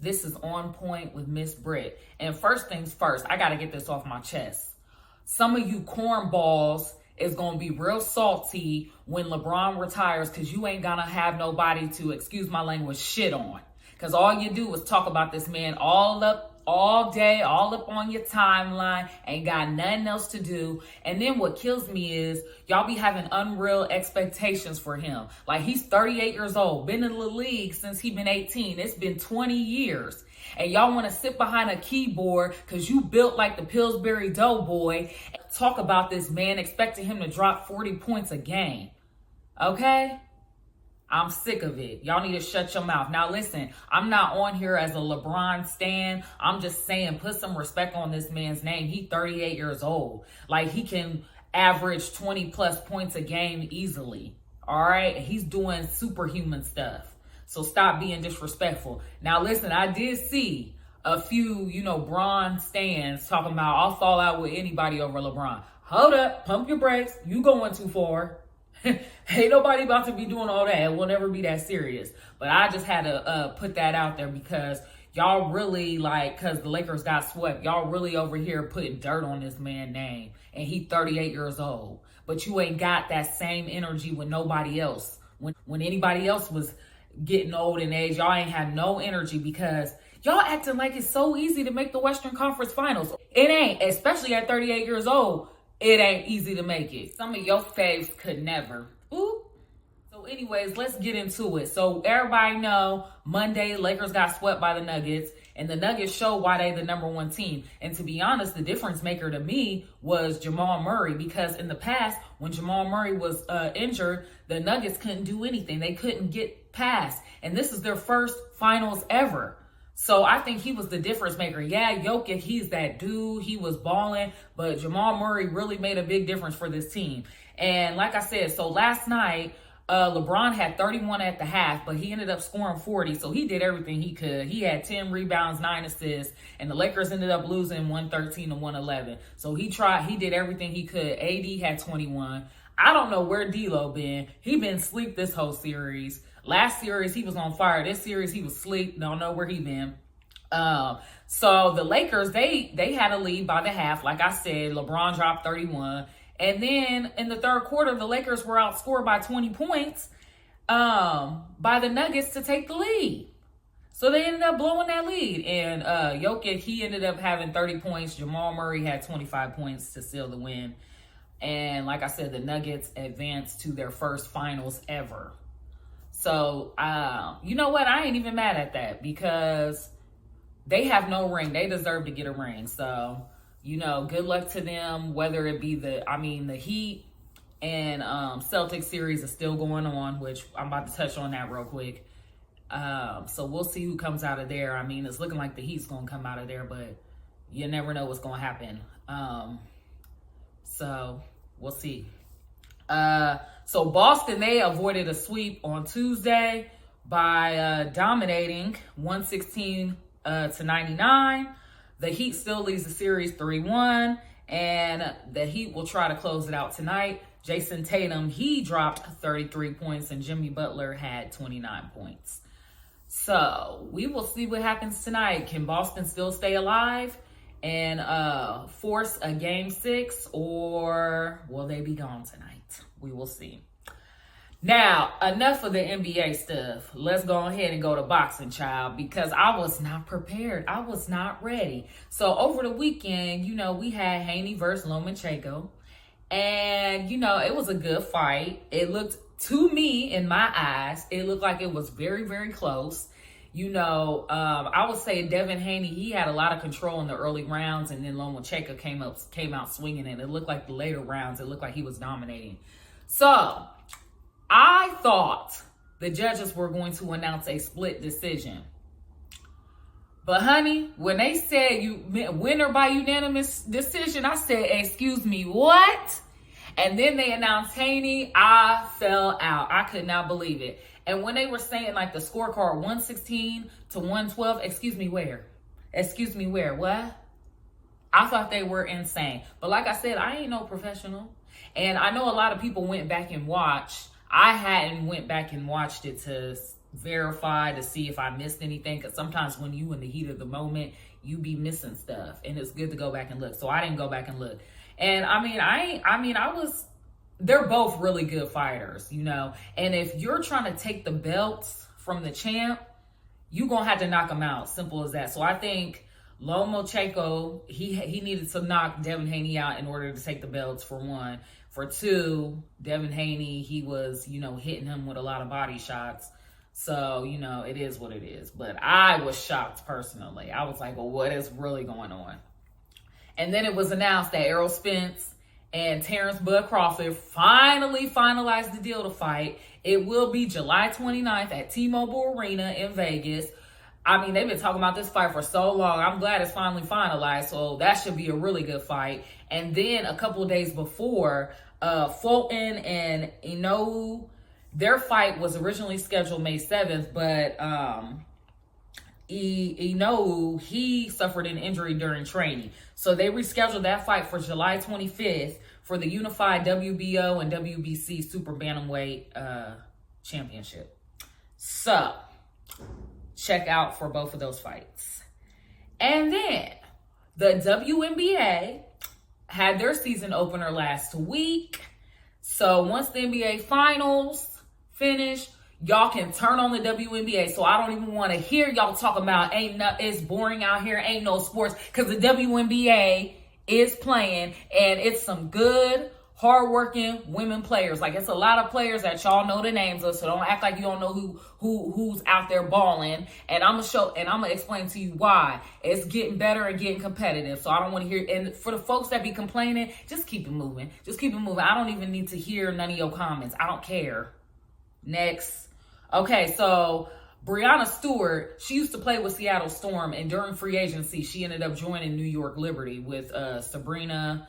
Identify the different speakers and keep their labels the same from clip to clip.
Speaker 1: This is On Point with Miss Britt. And first things first, I got to get this off my chest. Some of you cornballs is going to be real salty when LeBron retires because you ain't going to have nobody to, excuse my language, shit on. Because all you do is talk about this man all day, all up on your timeline, ain't got nothing else to do. And then what kills me is y'all be having unreal expectations for him. Like, he's 38 years old, been in the league since he been 18. It's been 20 years. And y'all want to sit behind a keyboard because you built like the Pillsbury Doughboy and talk about this man, expecting him to drop 40 points a game. Okay? I'm sick of it. Y'all need to shut your mouth. Now listen, I'm not on here as a LeBron stan. I'm just saying, put some respect on this man's name. He's 38 years old. Like, he can average 20 plus points a game easily. All right? He's doing superhuman stuff. So stop being disrespectful. Now listen, I did see a few, Bron stans talking about I'll fall out with anybody over LeBron. Hold up, pump your brakes. You going too far. Ain't nobody about to be doing all that. It will never be that serious. But I just had to put that out there because y'all really because the Lakers got swept. Y'all really over here putting dirt on this man's name. And he 38 years old. But you ain't got that same energy with nobody else. When anybody else was getting old in age, y'all ain't have no energy because y'all acting like it's so easy to make the Western Conference Finals. It ain't, especially at 38 years old. It ain't easy to make it. Some of your faves could never. Ooh. So anyways, let's get into it. So everybody know Monday, Lakers got swept by the Nuggets. And the Nuggets show why they the number one team. And to be honest, the difference maker to me was Jamal Murray. Because in the past, when Jamal Murray was injured, the Nuggets couldn't do anything. They couldn't get past. And this is their first finals ever. So I think he was the difference maker. Yeah, Jokic, he's that dude. He was balling. But Jamal Murray really made a big difference for this team. And like I said, so last night, LeBron had 31 at the half, but he ended up scoring 40. So he did everything he could. He had 10 rebounds, 9 assists, and the Lakers ended up losing 113 to 111. So he did everything he could. AD had 21. I don't know where D'Lo been. He been asleep this whole series. Last series, he was on fire. This series, he was asleep. Don't know where he been. So the Lakers, they had a lead by the half. Like I said, LeBron dropped 31. And then in the third quarter, the Lakers were outscored by 20 points by the Nuggets to take the lead. So they ended up blowing that lead. And Jokic, he ended up having 30 points. Jamal Murray had 25 points to seal the win. And like I said, the Nuggets advanced to their first finals ever. So, you know what? I ain't even mad at that because they have no ring. They deserve to get a ring. So, good luck to them, whether it be the Heat and Celtics series is still going on, which I'm about to touch on that real quick. So we'll see who comes out of there. I mean, it's looking like the Heat's going to come out of there, but you never know what's going to happen. So we'll see. So Boston, they avoided a sweep on Tuesday by dominating 116 to 99. The Heat still leads the series 3-1, and the Heat will try to close it out tonight. Jason Tatum, he dropped 33 points, and Jimmy Butler had 29 points. So we will see what happens tonight. Can Boston still stay alive and force a game 6, or will they be gone tonight? We will see. Now, enough of the NBA stuff. Let's go ahead and go to boxing, child, because I was not prepared. I was not ready. So over the weekend, we had Haney versus Lomachenko. And, it was a good fight. It looked, to me, in my eyes, it looked like it was very, very close. I would say Devin Haney, he had a lot of control in the early rounds, and then Lomachenko came out swinging, and it looked like the later rounds, it looked like he was dominating. So I thought the judges were going to announce a split decision. But honey, when they said you winner by unanimous decision, I said, excuse me, what? And then they announced Haney. I fell out. I could not believe it. And when they were saying like the scorecard 116 to 112, excuse me, where? What? I thought they were insane. But like I said, I ain't no professional. And I know a lot of people went back and watched. I hadn't went back and watched it to verify to see if I missed anything, because sometimes when you in the heat of the moment, you be missing stuff, and it's good to go back and look. So I didn't go back and look. And they're both really good fighters, you know. And if you're trying to take the belts from the champ, you gonna have to knock them out. Simple as that. So I think Lomachenko, he needed to knock Devin Haney out in order to take the belts, for one. For two, Devin Haney, he was, you know, hitting him with a lot of body shots. So, you know, it is what it is. But I was shocked personally. I was like, well, what is really going on? And then it was announced that Errol Spence and Terrence Bud Crawford finally finalized the deal to fight. It will be July 29th at T-Mobile Arena in Vegas. I mean, they've been talking about this fight for so long. I'm glad it's finally finalized. So that should be a really good fight. And then a couple of days before, Fulton and Inoue, their fight was originally scheduled May 7th, but Inoue, he suffered an injury during training. So they rescheduled that fight for July 25th for the unified WBO and WBC Super Bantamweight Championship. So check out for both of those fights. And then the WNBA had their season opener last week. So once the NBA finals finish, y'all can turn on the WNBA. So I don't even want to hear y'all talk about it's boring out here, ain't no sports, because the WNBA is playing, and it's some good, hardworking women players. Like, it's a lot of players that y'all know the names of, so don't act like you don't know who's out there balling. And I'm gonna explain to you why. It's getting better and getting competitive. So I don't want to hear. And for the folks that be complaining, just keep it moving. Just keep it moving. I don't even need to hear none of your comments. I don't care. Next. Okay, so Breanna Stewart, she used to play with Seattle Storm, and during free agency, she ended up joining New York Liberty with Sabrina,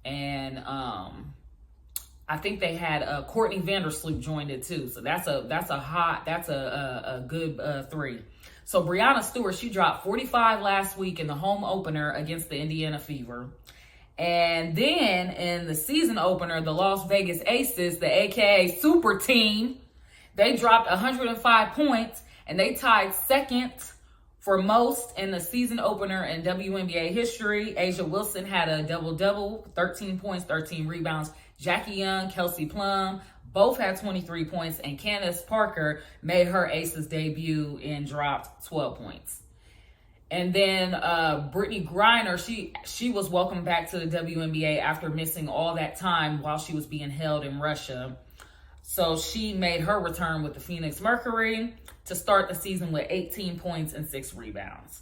Speaker 1: and I think they had Courtney Vandersloot joined it too. So that's a good three. So Breanna Stewart, she dropped 45 last week in the home opener against the Indiana Fever. And then in the season opener, the Las Vegas Aces, the AKA Super Team, they dropped 105 points, and they tied second for most in the season opener in WNBA history. Asia Wilson had a double-double, 13 points, 13 rebounds. Jackie Young, Kelsey Plum, both had 23 points, and Candace Parker made her Aces debut and dropped 12 points. And then Brittany Griner, she was welcomed back to the WNBA after missing all that time while she was being held in Russia. So she made her return with the Phoenix Mercury to start the season with 18 points and 6 rebounds.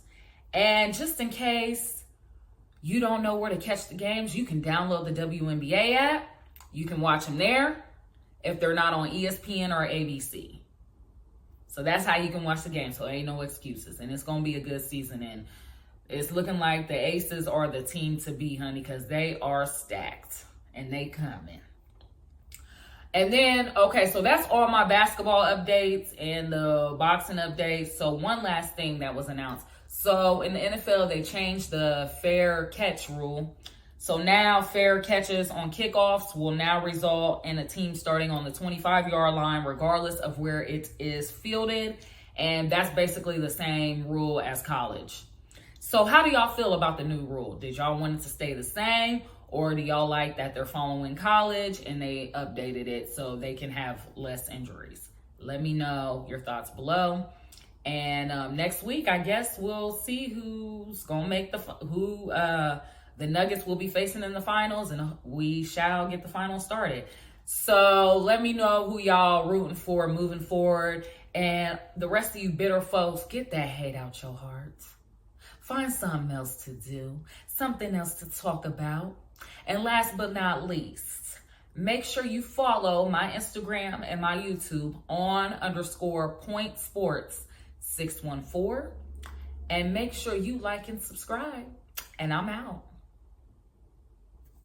Speaker 1: And just in case you don't know where to catch the games, you can download the WNBA app. You can watch them there if they're not on ESPN or ABC. So that's how you can watch the game. So ain't no excuses. And it's going to be a good season. And it's looking like the Aces are the team to beat, honey, because they are stacked and they coming. And then, okay, so that's all my basketball updates and the boxing updates. So one last thing that was announced. So in the NFL, they changed the fair catch rule. So now fair catches on kickoffs will now result in a team starting on the 25-yard line, regardless of where it is fielded. And that's basically the same rule as college. So how do y'all feel about the new rule? Did y'all want it to stay the same? Or do y'all like that they're following college and they updated it so they can have less injuries? Let me know your thoughts below. And next week, I guess we'll see who's going to make the Nuggets will be facing in the finals, and we shall get the finals started. So let me know who y'all rooting for moving forward. And the rest of you bitter folks, get that hate out your hearts. Find something else to do, something else to talk about. And last but not least, make sure you follow my Instagram and my YouTube _PointSports614. And make sure you like and subscribe. And I'm out.